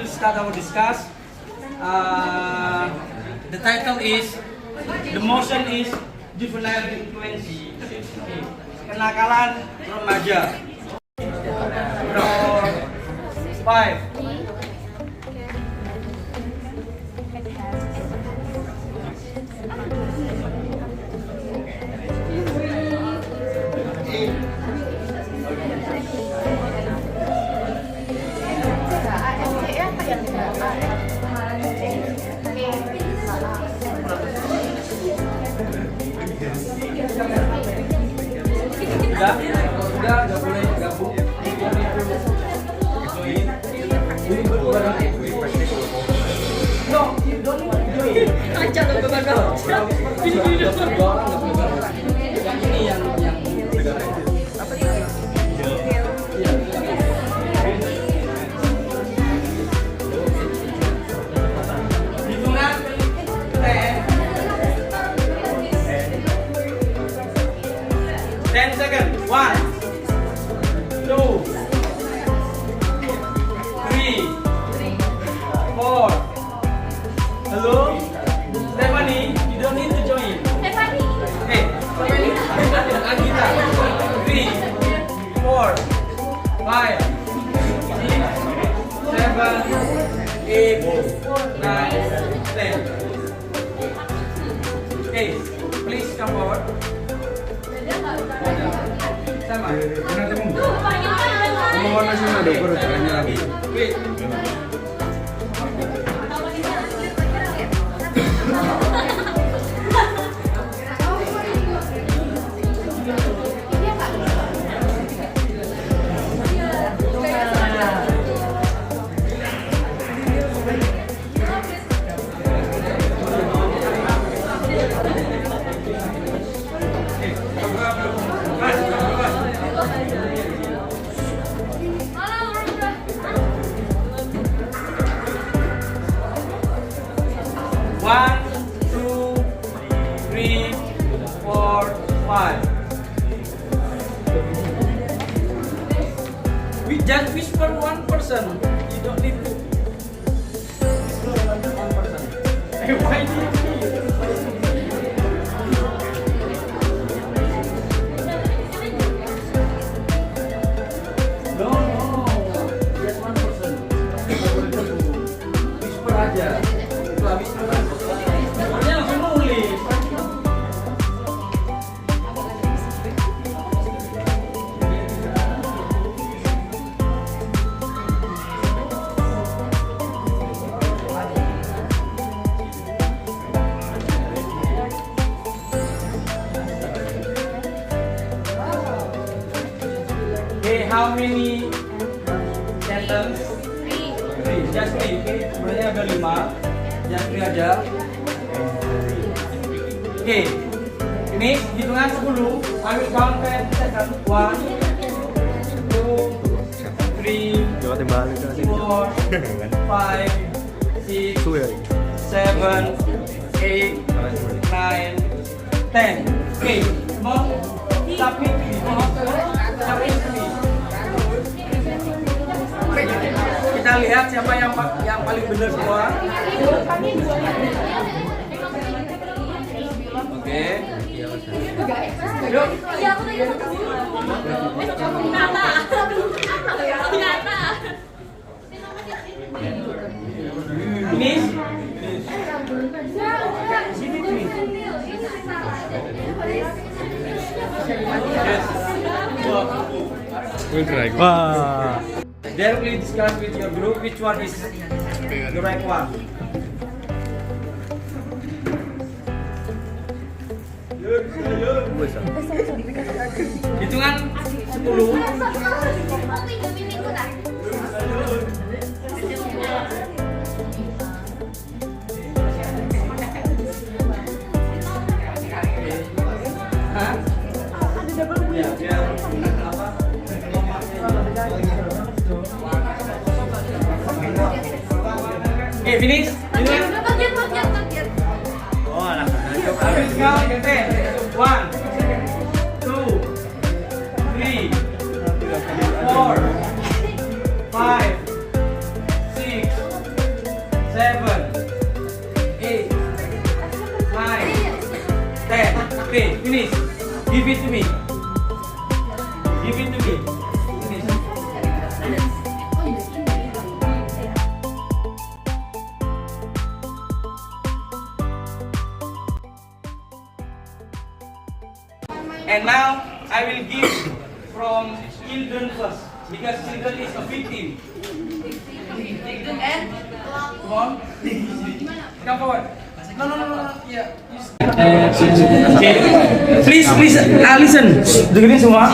start our discuss. The title is the motion is juvenile delinquency. Kenakalan remaja. Roll 5. Udah boleh gabung. No, you don't need to join. Kaca lo kebakar. Video-video. Yang ini yang apa itu? Hitungan 10 seconds. 1, 2, 3, 4. Hello, Stephanie, you don't need to join. Stephanie. Hey, Agita. 3, 4, 5, 6, 7, 8, 9, 10. Hey, please come forward. Sama. Mohon masih ada pertanyaannya lagi. Wait. One, two, three, four, five. We just whisper one person. You don't need to whisper one person. Hey, why do you need? No, just one person. Whisper aja. Setelah whisper pokoknya langsung nulis. Okay, how many sentence? 3, just 3, okay? Sebenarnya ada 5, just 3 aja. Oke, ini hitungan 10. I will count 10 seconds. 1, 2, 3, 4, 5, 6, 7, 8, 9, 10. Oke, mau submit please. Submit please. Kita lihat siapa yang paling benar semua. Oke. Yuk. Iya, aku tanya sama Nyata. Nyata. Ini. Wah. Then please discuss with your group which one is the right one. Hitungan 10. Hah? Ya, biar apa? Okay, finish. Bagian. Oh, alah. Habis kau ganti. 1, 2, 3, 4, 5, 6, 7, 8, 9, 10. Okay, finish. Give it to me. Give it to me. Finish. And now I will give from children first because children is a victim. And come on, come forward. No. Yeah. Okay. Please, listen. Dengerin semua.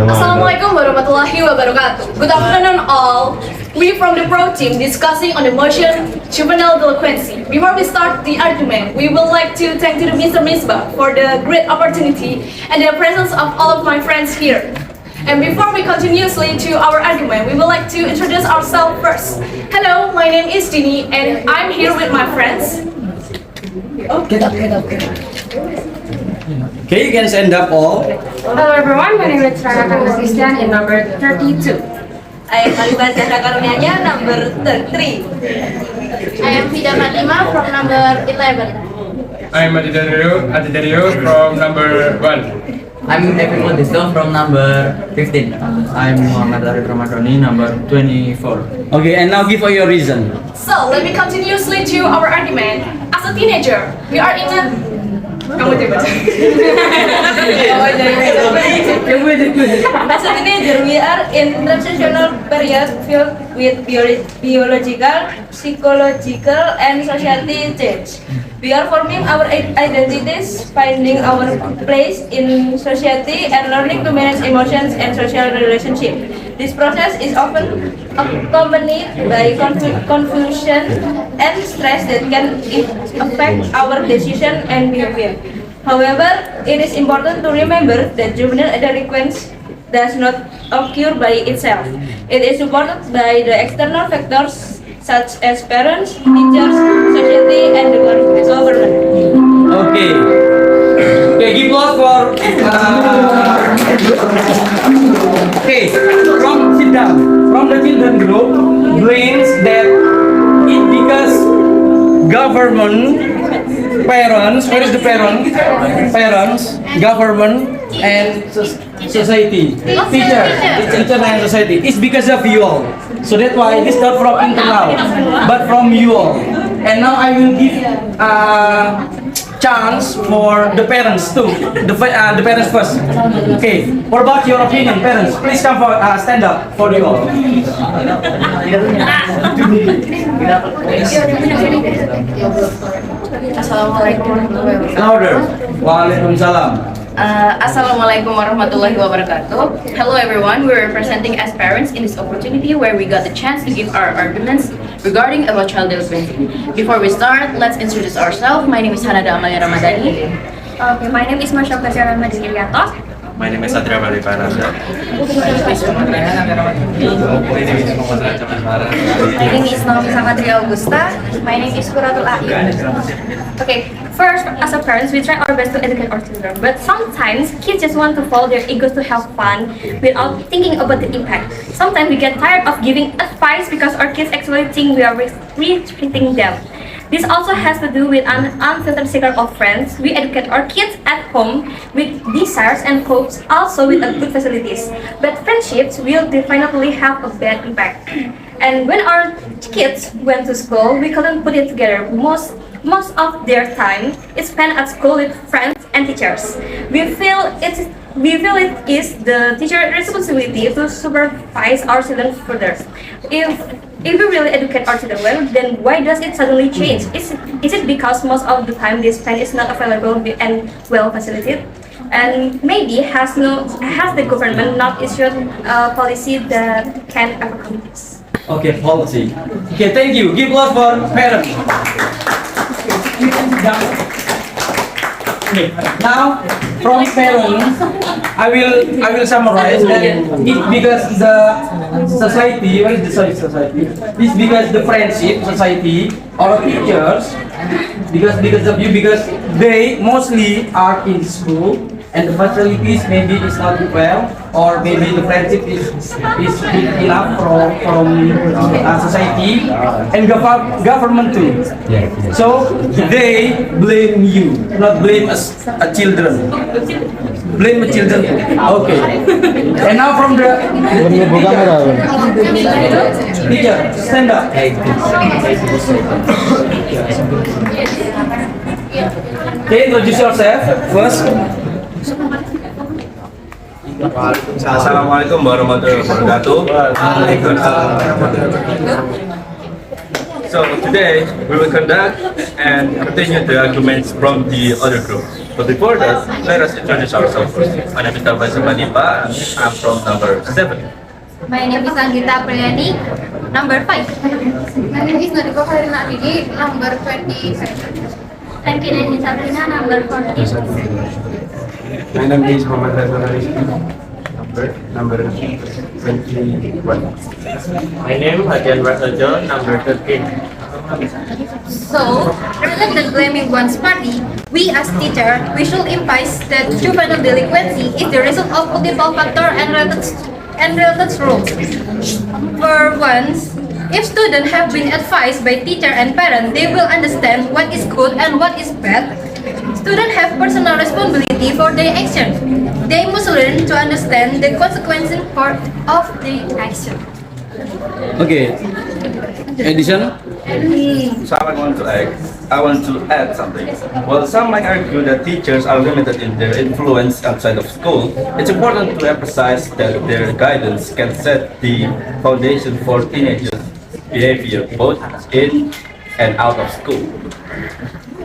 Assalamualaikum warahmatullahi wabarakatuh. Good afternoon all. We from the Pro team discussing on the motion juvenile delinquency. Before we start the argument, we would like to thank to Mr. Misbah for the great opportunity and the presence of all of my friends here. And before we continuously to our argument, we would like to introduce ourselves first. Hello, my name is Dini and I'm here with my friends. Okay, you can stand up all. Hello everyone, my name is Rana Christian in number 32. I am Alibah Zahra Karunianya, number 3. I am Vida Fatima from number 11. I'm Adidario from number 1. I'm Evan Modisto from number 15. I'm Muhammad Arif Ramadhani, number 24. Okay, and now give all your reason. So, let me continuously to our argument. As a teenager, we are in a... As a teenager, we are in transitional period filled with biological, psychological, and society change. We are forming our identities, finding our place in society, and learning to manage emotions and social relationships. This process is often accompanied by confusion and stress that can affect our decision and behavior. However, it is important to remember that juvenile delinquency does not occur by itself. It is supported by the external factors such as parents, teachers, society, and the government. Okay. Okay, give applause for. Okay, sit down. From the children group, blames that it because government, parents. Where is the parent? Parents, government, and society. Teacher and society. It's because of you all. So that's why this not from internal, but from you all. And now I will give chance for the parents too. The parents first. Okay. What about your opinion, parents? Please come for stand up for you all. Assalamualaikum warahmatullahi wabarakatuh. Louder. Waalaikumsalam. Assalamualaikum warahmatullahi wabarakatuh. Hello everyone, we're representing as parents in this opportunity where we got the chance to give our arguments regarding about child delinquency. Before we start, let's introduce ourselves. My name is Hanada Amalia Ramadhani. Okay, my name is Masya Kasyaran Madirianto. My name is Satria Baliparasa. My name is Naomi Samatria Augusta. My name is Kuratul Ayu. Okay, first, as a parents, we try our best to educate our children, but sometimes kids just want to follow their egos to have fun without thinking about the impact. Sometimes we get tired of giving advice because our kids actually think we are restricting them. This also has to do with an unfiltered circle of friends. We educate our kids at home with desires and hopes, also with a good facilities. But friendships will definitely have a bad impact. And when our kids went to school, we couldn't put it together. Most of their time is spent at school with friends and teachers. We feel it is the teacher's responsibility to supervise our children further. If we really educate our children well, then why does it suddenly change? Is it because most of the time this plan is not available and well facilitated? And maybe has the government not issued a policy that can overcome this? Okay, policy. Okay, thank you. Give applause for parents. Okay, now from parents, I will summarize that it's because the society, what is the society? It's because the friendship society or teachers, because of you, because they mostly are in school and the facilities maybe is not well, or maybe the friendship is good enough from society and government too. So they blame you, not blame us children. Blame the children too. Okay. And now from the teacher, stand up. Okay, introduce yourself first. Assalamualaikum warahmatullahi wabarakatuh. So today we will conduct and continue the arguments from the other group. But before that, let us introduce ourselves first. My name is Talvaz Manipa. I'm from number 7. My name is Anggita Priani, number 5. My name is Nadiko Karina Didi, number 27. I'm Kinani Sabrina, number 14. My name is Muhammad Razwan Rizky, number 21. My name Hadian Prasojo, number 13. So, rather than blaming one's party, we as teacher, we should emphasize that juvenile delinquency is the result of multiple factors and related rules. For once, if students have been advised by teacher and parents, they will understand what is good and what is bad. Students have personal responsibility for their actions. They must learn to understand the consequences of their action. Okay. Addition. So I want to add something. While some might argue that teachers are limited in their influence outside of school, it's important to emphasize that their guidance can set the foundation for teenagers' behavior both in and out of school.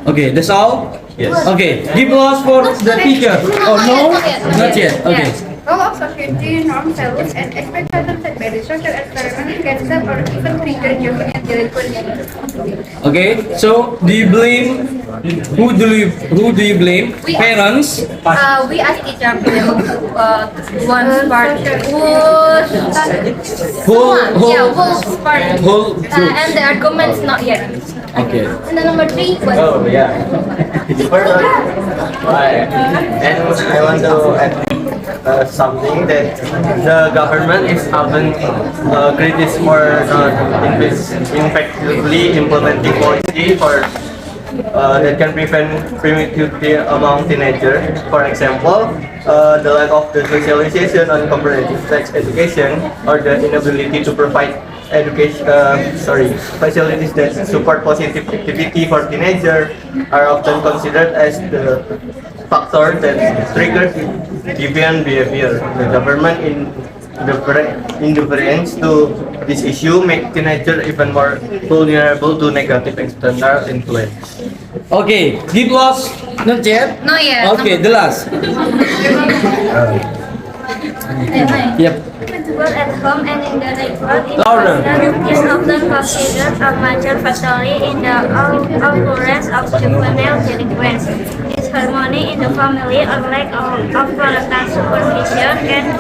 Okay, that's all? Yes. Okay, give applause for the teacher. Oh no? Not yet. Okay. Role of society, norms, values, and expectations set by the social environment can serve or even trigger juvenile delinquency. Okay, so do you blame, who do you blame? Parents? We as teacher blame one part whole part Whole group. and the arguments not yet. Okay. And the number 3 was Oh yeah. And I want to add something that the government is often criticized for not effectively implementing policy for that can prevent primitivity among teenagers. For example, the lack of the socialization on comparative sex education or the inability to provide facilities that support positive activity for teenagers are often considered as the factor that triggers deviant behavior. The government indifference to this issue make teenagers even more vulnerable to negative external influence. Okay, give applause. Not yet? no yet. Okay, the last. Yep. Both at home and in the neighborhood, Louder. is often considered a major factor in the occurrence of juvenile delinquency. Disharmony in the family or lack of parental supervision can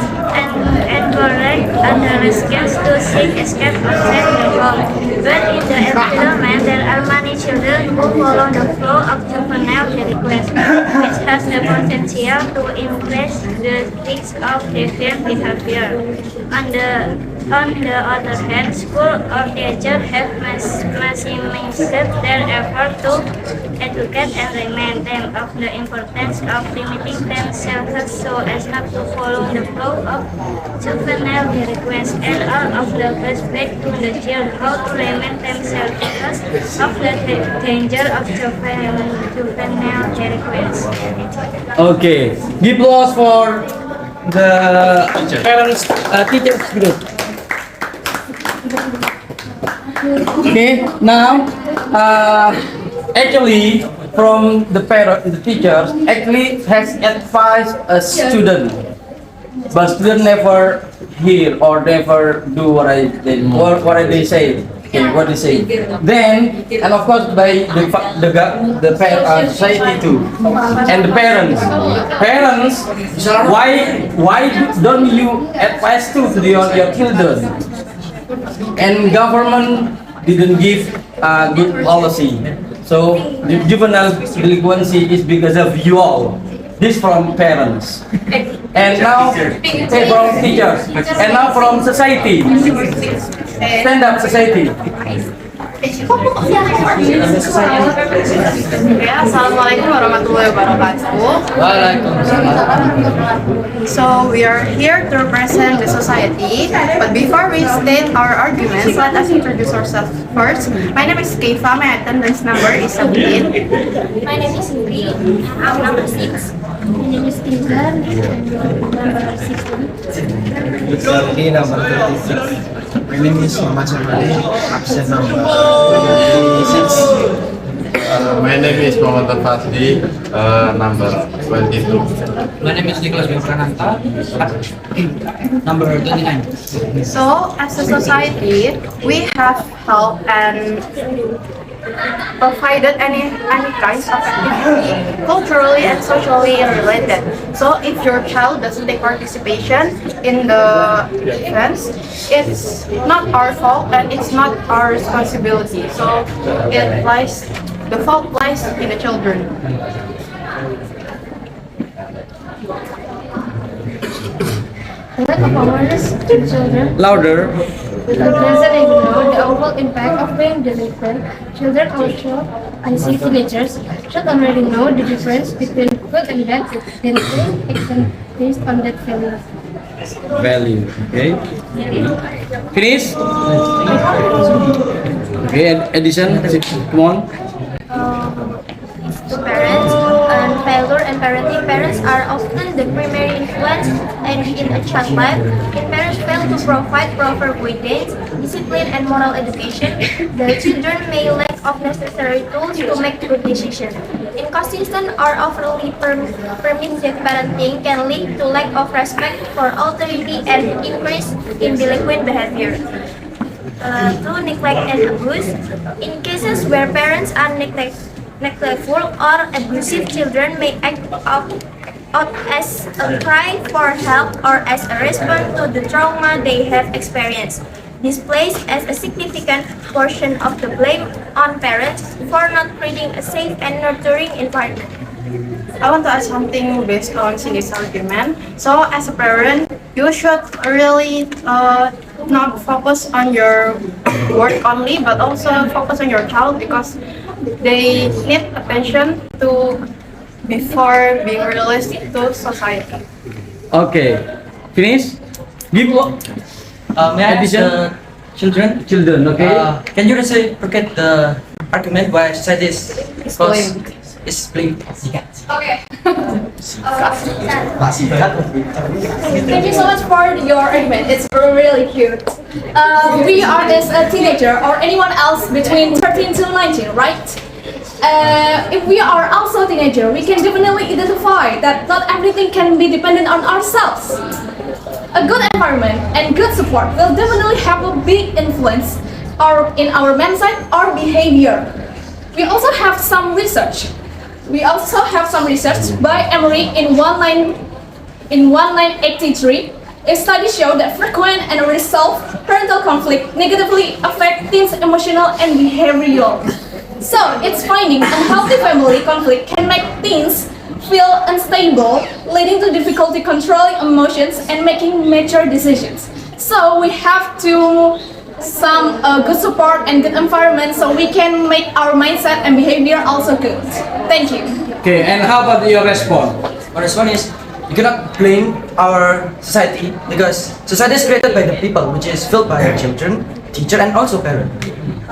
encourage adolescents to seek escape outside the home. But in the environment, there are many children who follow the flow of juvenile delinquency, which has the potential to increase the risk of deviant behavior. On the other hand, school or teachers have maximized their effort to educate and remind them of the importance of limiting themselves so as not to follow the flow of juvenile delinquency, and all of the best back to the children how to remind themselves of the danger of juvenile delinquency. Okay, give applause for the parents teachers group. Okay, now actually from the teachers actually has advised a student, but student never hear or never do what they say. Okay, what they say. Then, and of course by the society too, and the parents. Parents, why don't you advise to your children? And government didn't give good policy. So the juvenile delinquency is because of you all. This from parents. And now, from teachers. And now from society. Stand up, society. Ya, Assalamualaikum warahmatullahi wabarakatuh. So we are here to represent the society, but before we state our arguments, let us introduce ourselves first. My name is Keifa, my attendance number is 17. My name is Yuri. I'm number 6. My name is Intan. Number 16. Saldi number 36. My name is Muhammad Syamali, absent number 26. My name is Muhammad Fazli, number 22. My name is Nicholas Bimrananta, number 29. So, as a society, we have helped and provided any kinds of activity, culturally and socially related. So, if your child doesn't take participation in the events, it's not our fault and it's not our responsibility. So, the fault lies in the children. Lack of awareness to children. Louder. Doesn't ignore the overall impact of being delinquent. Children also, I see teenagers, should already know the difference between good and bad, then take action based on that value. Value. Okay. Finish. Okay, addition. Come on. To parents and failure and parenting, parents are often the primary influence in a child's life. If parents fail to provide proper guidance, discipline, and moral education, the children may lack of necessary tools to make good decisions. Inconsistent or overly permissive parenting can lead to lack of respect for authority and increase in delinquent behavior. To neglect and abuse, in cases where parents are neglectful or abusive, children may act out as a cry for help or as a response to the trauma they have experienced. This places as a significant portion of the blame on parents for not creating a safe and nurturing environment. I want to add something based on Cindy's argument. So, as a parent, you should really not focus on your work only, but also focus on your child because they need attention before being released to society. Okay. Finish. Give May I ask addition. the children? Children. Okay. Can you reciprocate the argument why society is blamed? Okay. Thank you so much for your argument. It's really cute. We are as a teenager or anyone else between 13 to 19, right? If we are also a teenager, we can definitely identify that not everything can be dependent on ourselves. A good environment and good support will definitely have a big influence in our mindset or behavior. We also have some research. By Emory in 1983. A study showed that frequent and unresolved parental conflict negatively affect teens' emotional and behavioral. So, it's finding unhealthy family conflict can make teens feel unstable, leading to difficulty controlling emotions and making mature decisions. So, we have to some good support and good environment so we can make our mindset and behavior also good. Thank you. Okay. And how about your response? My response is, you cannot blame our society because society is created by the people, which is filled by our children, teacher, and also parent.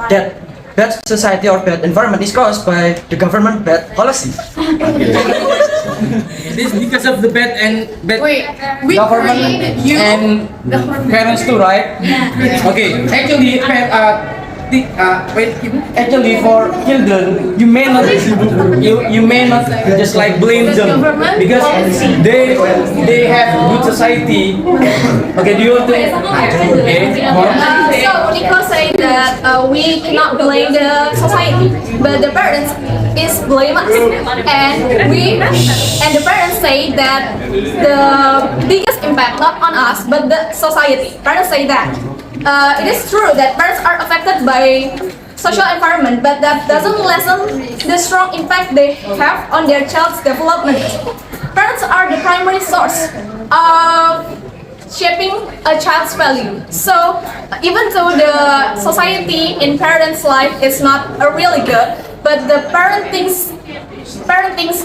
That bad society or bad environment is caused by the government bad policy. This because of the bad Wait, we government created you. and parents too, right? Okay. Actually, actually for children, you may not just like blame them because they have good society. Okay, do you want to? Okay. So Nico said that we cannot blame the society, but the parents is blame us, and the parents say that the biggest impact not on us but the society. Parents say that it is true that parents are affected by social environment, but that doesn't lessen the strong impact they have on their child's development. parents are the primary source of shaping a child's value. So even though the society in parents' life is not really good, but the parentings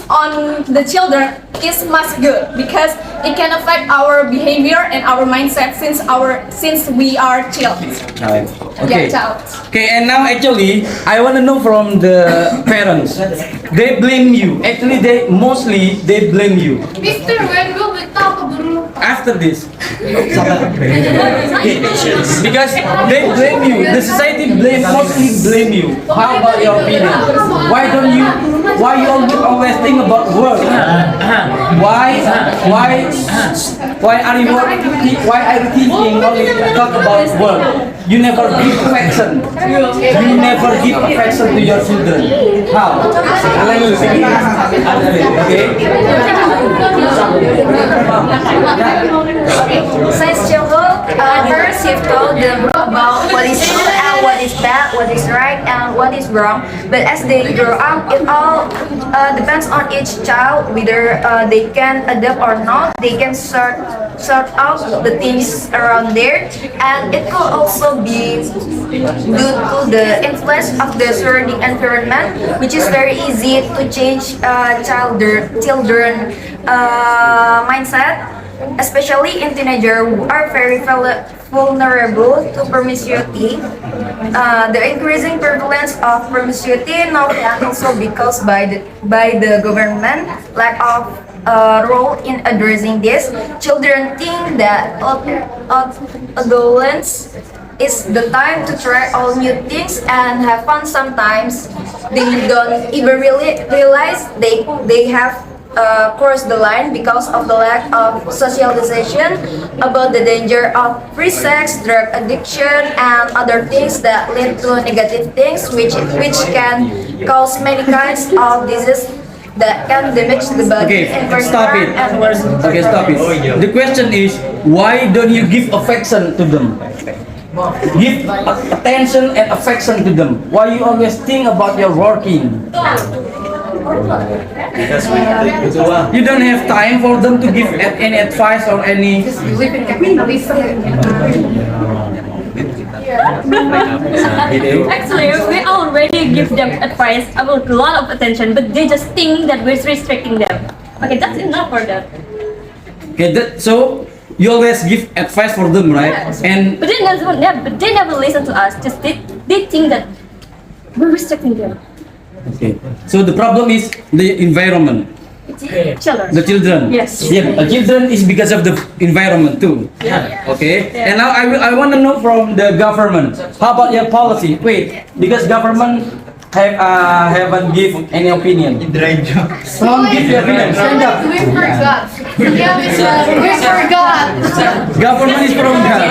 on the children is much good because it can affect our behavior and our mindset since we are children. Okay. Yeah, child. Okay, and now actually, I want to know from the parents. They blame you. Actually, they blame you. Mister, when will we talk about After this, because they blame you. The society mostly blame you. How about your opinion? Why you always think about work? Why are you thinking only talk about work? You never give affection. You never give affection to your children. How? Since childhood, first you've told them about what is good and what is bad, what is right and what is wrong. But as they grow up, it all depends on each child whether they can adapt or not. They can sort out the things around there, and it could also be due to the influence of the surrounding environment, which is very easy to change children mindset, especially in teenagers who are very vulnerable to promiscuity. The increasing prevalence of promiscuity now can also be caused by the government lack of role in addressing this. Children think that adolescence is the time to try all new things and have fun. Sometimes they don't even really realize they have crossed the line because of the lack of socialization about the danger of free sex, drug addiction, and other things that lead to negative things, which can cause many kinds of diseases that can damage the body, Stop it. and worse. Okay, stop it. The question is, why don't you give affection to them? Give attention and affection to them. Why you always think about your working? You don't have time for them to give any advice or any. Actually, we already give them advice about a lot of attention, but they just think that we're restricting them. Okay, that's enough for them. Okay, so you always give advice for them, right? Yes. And But they never listen to us. Just they think that we're restricting them. okay, so the problem is the environment. Children. The children. Yes. Yeah, the children is because of the environment too. Yeah. Okay. And now I want to know from the government. How about your policy? Wait, because government haven't give any opinion. Come on, give your opinion. Stand up. We forgot. Yeah, we forgot. Government is from God.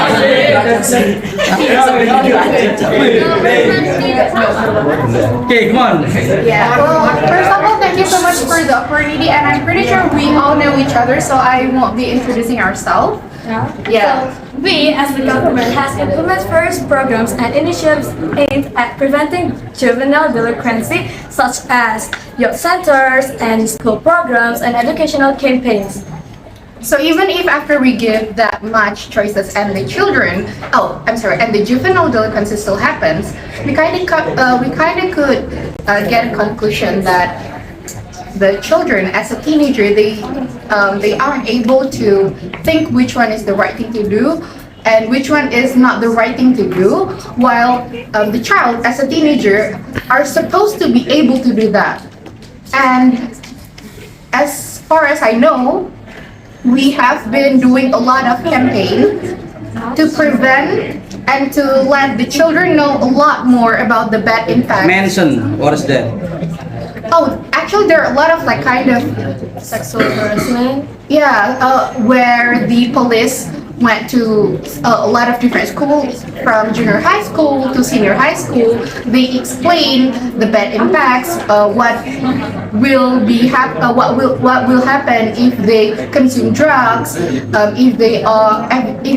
Okay, come on. Yeah. Well, first of all, thank you so much for the opportunity, and I'm pretty sure we all know each other, so I won't be introducing ourselves. Yeah. We, as the government, has implemented various programs and initiatives aimed at preventing juvenile delinquency, such as youth centers and school programs and educational campaigns. So even if after we give that much choices and the children, and the juvenile delinquency still happens, we kind of could get a conclusion that the children as a teenager, they aren't able to think which one is the right thing to do and which one is not the right thing to do, while the child as a teenager are supposed to be able to do that. And as far as I know, we have been doing a lot of campaign to prevent and to let the children know a lot more about the bad impact. Mention, what is that? Oh, actually, there are a lot of kind of Sexual harassment. yeah, where the police went to a lot of different schools, from junior high school to senior high school. They explain the bad impacts, what will happen if they consume drugs, if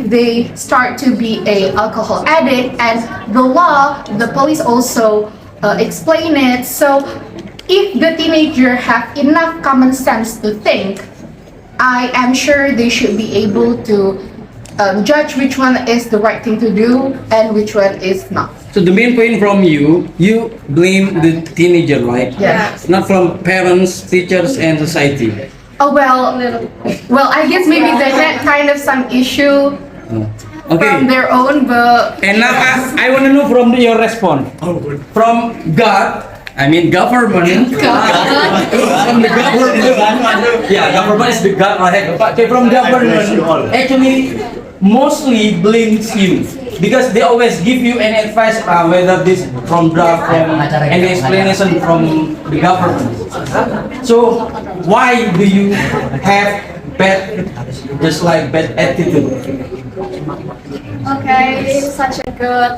they start to be a alcohol addict, and the police also explain it. So if the teenager have enough common sense to think I am sure they should be able to judge which one is the right thing to do and which one is not. So the main point from you blame the teenager, right? Yes. Not from parents, teachers, and society. Oh well, I guess maybe they had kind of some issue Okay. from their own, but And now I want to know from your response. From God, I mean government. From the government. Yeah, government is the God, right? Okay, from government, actually mostly blames you because they always give you an advice whether this from any explanation from the government. So why do you have bad attitude? Okay, this is such a good.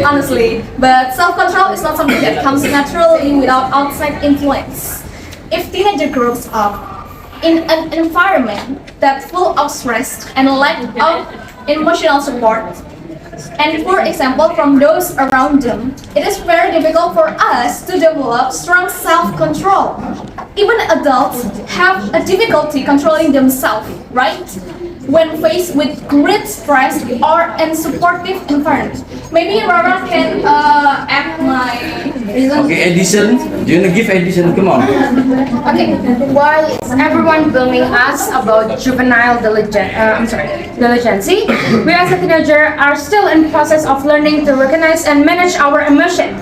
Honestly, but self-control is not something that comes naturally without outside influence. If teenager grows up in an environment that's full of stress and lack of emotional support, and for example from those around them, it is very difficult for us to develop strong self-control. Even adults have a difficulty controlling themselves, right? When faced with great stress or unsupportive environment. Maybe Rara can add my reason. Okay, Edison, do you want to give Edison? Come on. Okay, while everyone blaming us about juvenile diligence, we as a teenager are still in process of learning to recognize and manage our emotion.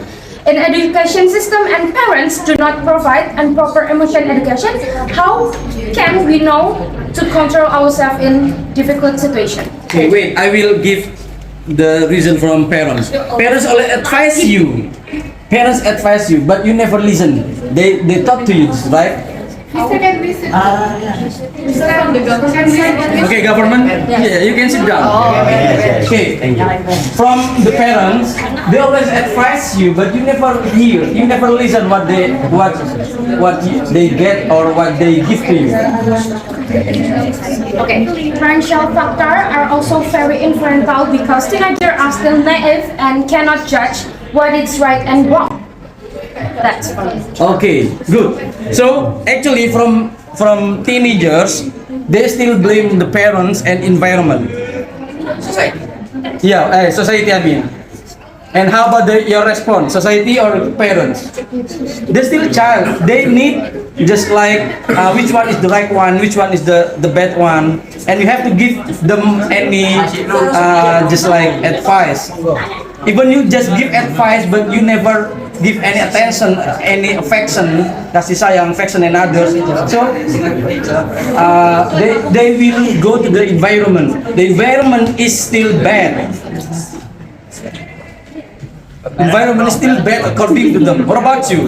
In education system and parents do not provide proper emotion education, how can we know to control ourselves in difficult situations? Okay, wait, I will give the reason from parents. Parents only advise you. Parents advise you, but you never listen. They talk to you, right? Okay, government. Yeah, you can sit down. Okay. From the parents, they always advise you, but you never hear. You never listen what they get or what they give to you. Okay, racial factors are also very influential because teenagers are still naive and cannot judge what is right and wrong. That's funny. Okay, good. So actually, from teenagers, they still blame the parents and environment. Society. Yeah, society. I mean. And how about your response, society or parents? They're still a child. They need just like which one is the right one, which one is the bad one, and you have to give them any just like advice. Even you just give advice, but you never give any attention, any affection, kasih sayang, affection and others. So they will go to the environment. The environment is still bad. Environment is still bad according to them. What about you?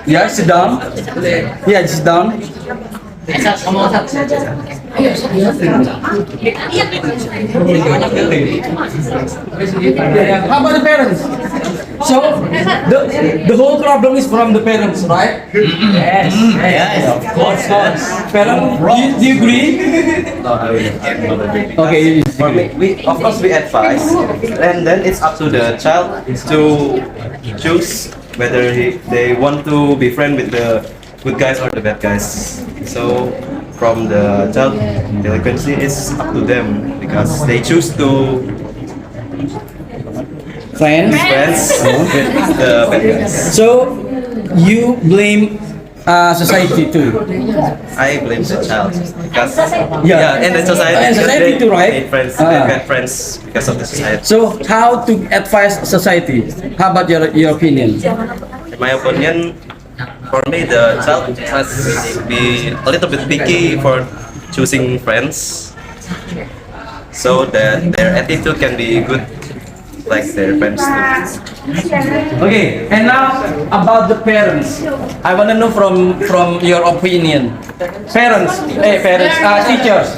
Yeah, sit down. Yeah, sit down. How about the parents? So the whole problem is from the parents, right? Yes, of course. Parents, do you agree? Okay. For me, of course we advise, and then it's up to the child to choose whether they want to be friend with the good guys or the bad guys. So from the child delinquency, it's up to them because they choose to Friends with the bad guys. So you blame society too. I blame the child because Yeah. and the society, And society they too, right? made friends, they got friends because of the society. So how to advise society? How about your opinion? In my opinion, for me, the child must be a little bit picky for choosing friends, so that their attitude can be good, like their friends too. Okay, and now about the parents. I want to know from your opinion. Parents, teachers,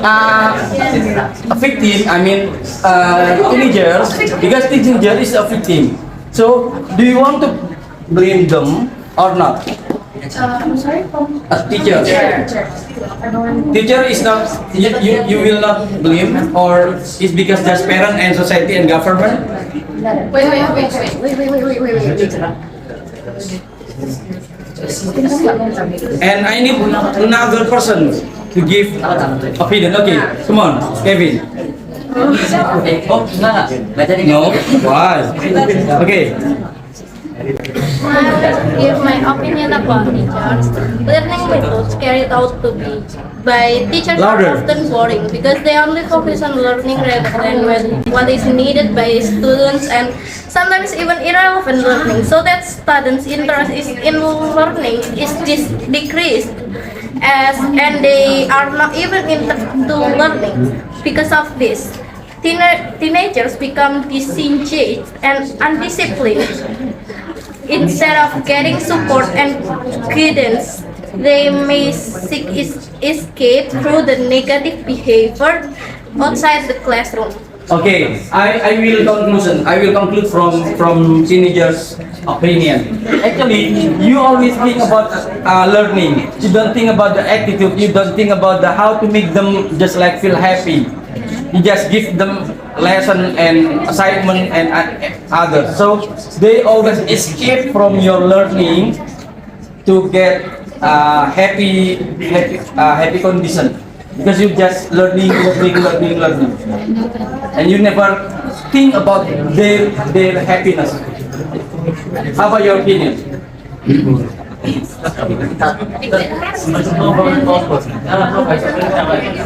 a victim. I mean, teenagers, because teenager is a victim. So, do you want to blame them or not? I'm sorry. A teacher. Teacher is not. You will not blame, or it's because just parent and society and government. And I need another person to give opinion. Okay, come on, Kevin. No? Why? Okay. Give my opinion about teachers. Learning methods carried out to be by teachers Louder. are often boring because they only focus on learning rather than what is needed by students and sometimes even irrelevant learning. So that students' interest in learning is decreased and they are not even into learning. Because of this, teenagers become disengaged and undisciplined. Instead of getting support and guidance, they may seek escape through the negative behavior outside the classroom. Okay, I will conclude from teenagers' opinion. Actually, you always think about learning. You don't think about the attitude. You don't think about the how to make them just like feel happy. You just give them lesson and assignment and others. So they always escape from your learning to get happy condition. Because you just learning, and you never think about their happiness. How about your opinion?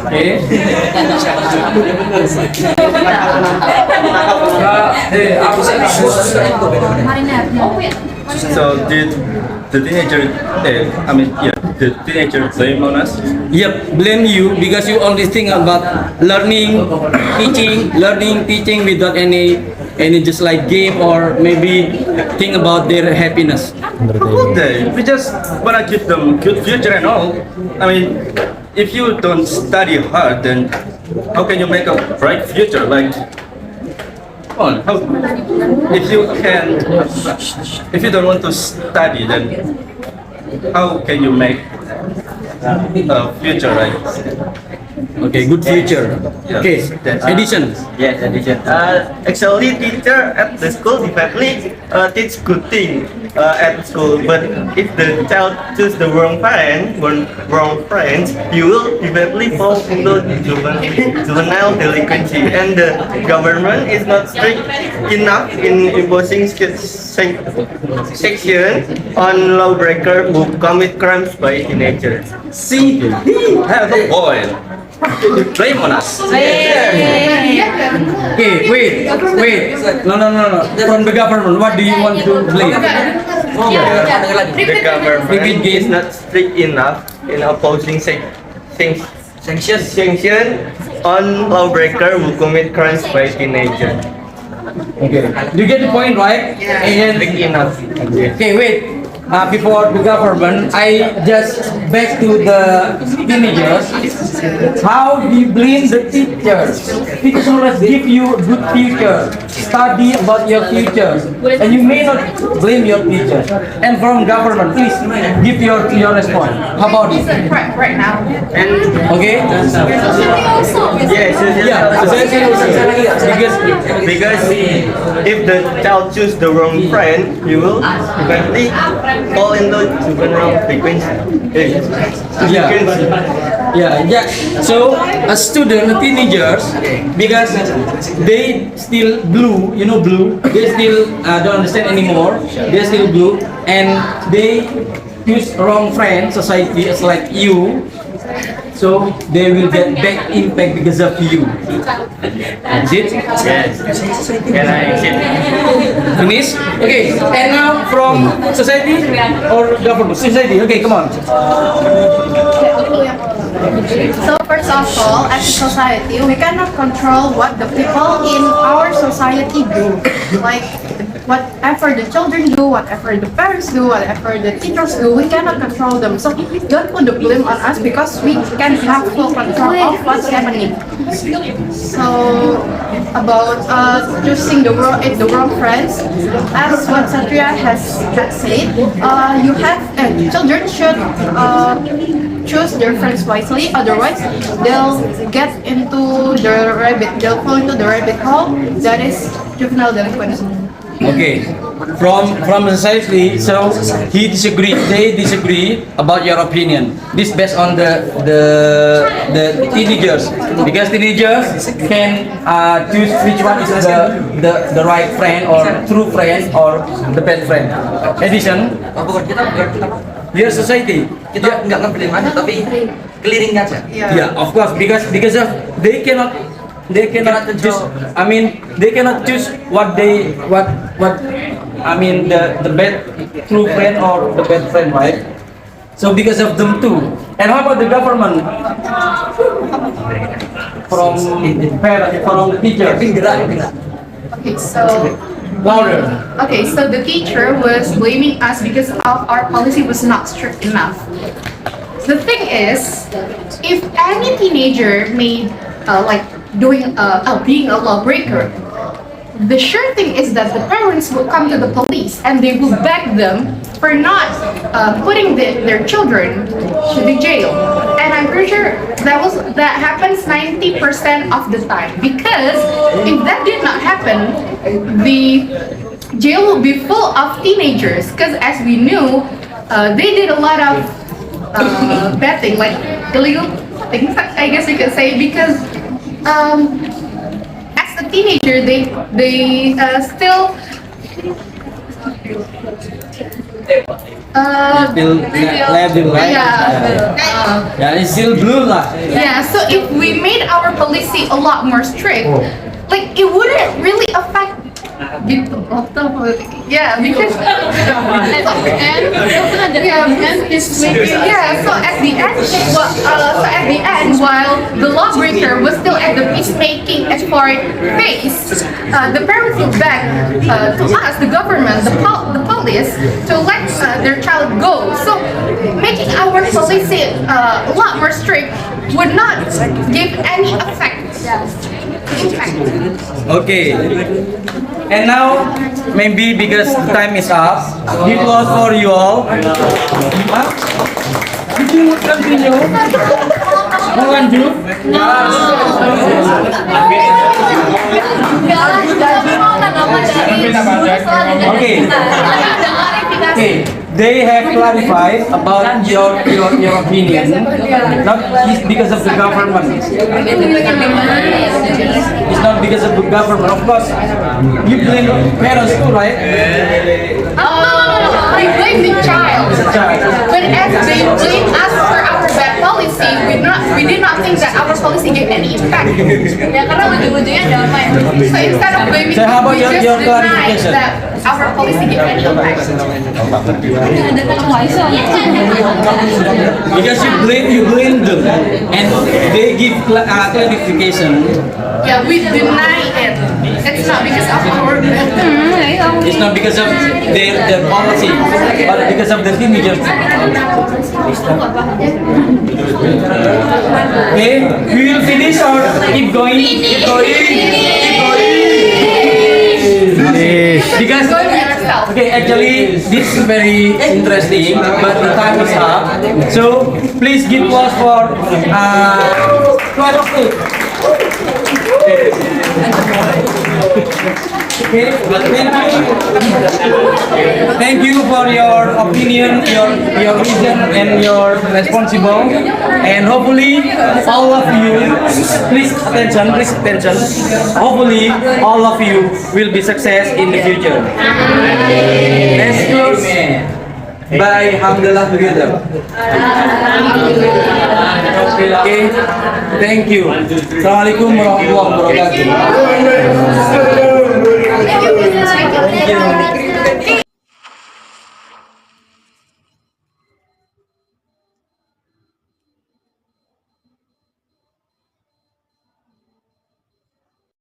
Okay. So did the teenager blame on us? Yep, blame you because you always think about learning, teaching without any just like game or maybe think about their happiness. We just wanna give them good future and all. I mean, if you don't study hard, then how can you make a bright future? Like, come on, how, if you don't want to study, then how can you make a future, right? Okay, good future. Okay, Edison. Yes, Edison. Actually, teacher at the school definitely teach good thing at school. But if the child choose the wrong friends, you will definitely fall into juvenile delinquency. And the government is not strict enough in imposing section on lawbreaker who commit crimes by teenagers. See, he has a point. You blame on us. Okay, wait. No. From the government, what do you want to blame? The government is not strict enough in opposing sanction on lawbreaker who commit crimes by teenagers. Okay, you get the point, right? And Strict enough. okay, wait. Before the government, I just back to the teenagers. How do you blame the teachers? Teachers always give you a good future. Study about your future, and you may not blame your teachers. And from government, please give your response. How about it? Right now. Okay. Yes, because if the child choose the wrong friend, you will eventually fall into juvenile delinquency. Yeah. So a student, teenagers, because they still blue, they still don't understand anymore. They still blue, and they use wrong friend society as like you. So they will get bad impact because of you. That's it? Yes. Can I sit? Finish? Okay. And now from society or government? Society. Okay, come on. So first of all, as a society, we cannot control what the people in our society do. Like whatever the children do, whatever the parents do, whatever the teachers do, we cannot control them. So don't put the blame on us because we can have full control of what's happening. So about choosing the wrong friends, as what Satria has said, children should choose their friends wisely. Otherwise, they'll fall into the rabbit hole that is juvenile delinquents. Okay, from the society, so they disagree about your opinion. This based on the teenagers, because teenagers can choose which one is the right friend or true friend or the bad friend. Addition, your society, Kita nggak ngebeli mana, tapi clearing aja. yeah, of course, because of they cannot choose. I mean, they cannot choose what I mean the bad true friend or the bad friend, right? So because of them too. And how about the government? From parents, from the teacher. Okay, so Louder. okay, so the teacher was blaming us because of our policy was not strict enough. The thing is, if any teenager made like being a lawbreaker, the sure thing is that the parents will come to the police and they will beg them for not putting their children to the jail. And I'm pretty sure that happens 90% of the time, because if that did not happen, the jail will be full of teenagers. Because as we knew, they did a lot of bad things, like illegal things, I guess you could say, because as a teenager, they still Still right? Yeah, it's still blue lah. yeah. So if we made our policy a lot more strict, like it wouldn't really affect. Yeah, because so at the end, while the lawbreaker was still at the peacemaking effort phase, the parents look back to us, the government, the police, to let their child go. So making our policy a lot more strict would not give any effect. Okay. And now, maybe because the time is up, give applause for you all. Huh? Did you continue? Mau lanjut? Okay. Okay. They have clarified about your opinion, not because of the government. It's not because of the government. Of course, you blame parents too, right? We blame the child. But as they blame us for our bad policy, we did not think that our policy gave any impact. Ya, karena ujung-ujungnya damai. So instead of blaming, So how about we your just denied clarification? that our policy gave any impact. Because you blame them, and they give clarification. Yeah, we deny it. It's not because of our It's not because of their policy, but because of the teenagers. Okay, we will finish or keep going? Keep going. Because okay, actually this is very interesting, but the time is up. So please give applause for Okay, thank you for your opinion, your vision, and your responsible. And hopefully, all of you, please attention. Hopefully, all of you will be success in the future. Let's close by Alhamdulillah together. Okay, thank you. Assalamualaikum warahmatullahi wabarakatuh. Thank you.